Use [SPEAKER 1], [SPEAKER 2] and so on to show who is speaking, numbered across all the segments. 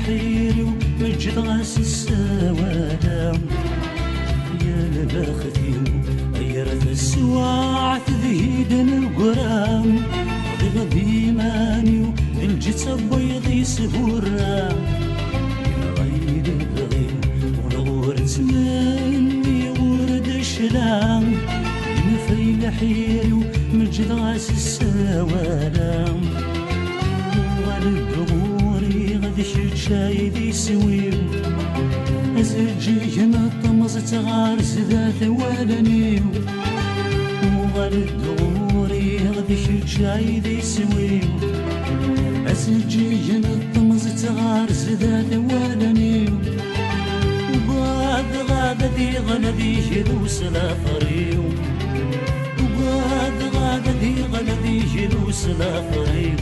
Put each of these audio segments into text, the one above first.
[SPEAKER 1] الحير ومجد غاس السوالم يا لباختي غيرت السواع تذهيد القرام غضي ماني الجثة بيض سهورة غير بغي ونغور تمني ورد الشلام في الحير ومجد غاس السوالم غالب غادي شاي ذي سويو أزجي نطمز تغارس ذات ولنيو وغالب دغوري غادي شاي ذي سويو أزجي نطمز تغارس ذات ولنيو وغاد ذي غلدي جلوس لا فريو غادي غلدي جلوس لا فريو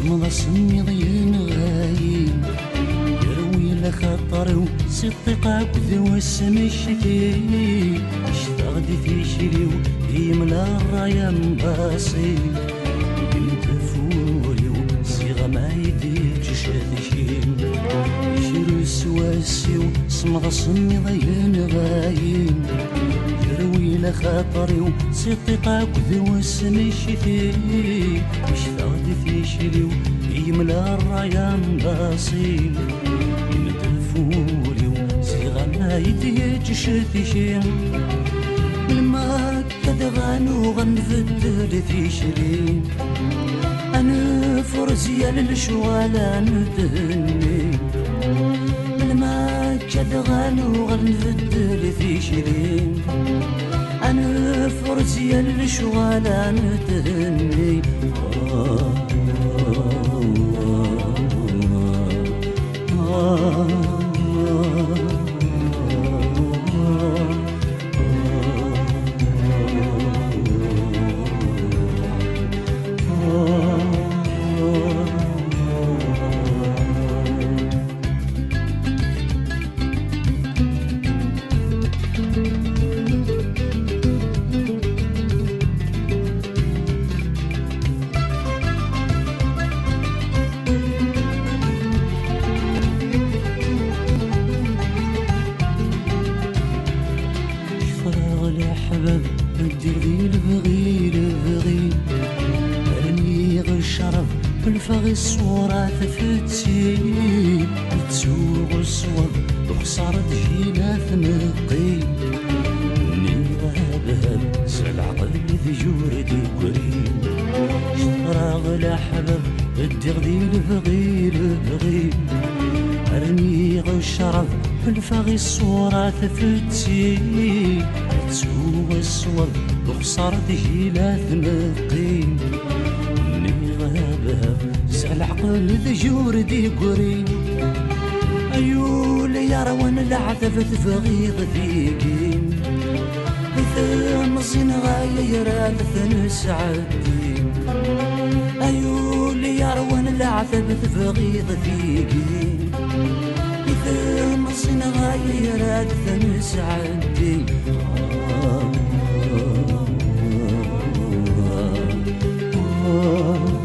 [SPEAKER 1] صمد صمي ضيين غايم يروي لخطر وصدقك ذو السمشتي اشتغدي في شريو يملا الرايا مباصي بنت فوري وصيغة ما يديك شادشين يشرو السواسي وصمد صمي ضيين غايم يروي لخاطري وصدقك ذو السمشتي اشتغدي في شريو يملا الرايا مباصي بنت فوري وصيغة ما يديك شادشين بالما كدغانو غنفدل في شرين أنا فرزية للشوالة ندهني بالما كدغانو غنفدل في شرين أنا فرزية للشوالة ندهني ندير ذي البغي البغي راني غشرب بالفغي الصورة تفتي تسوق الصور وخسارة جينا ثمقي ني ذهب سال عقل ذي جوردي قريب شراغ الأحباب ندير ذي البغي البغي راني غشرب بالفغي الصورة تفتي تسوق الصور وخسارة جيلة ثمقين ني غابها سال عقل ذي جوردي قريب أيول يا روان العذب تفغيض ذيقين إذا مصين غاير ثنس عدين أيول يا روان العذب تفغيض ذيقين إذا مصين غاير ثنس عدين Oh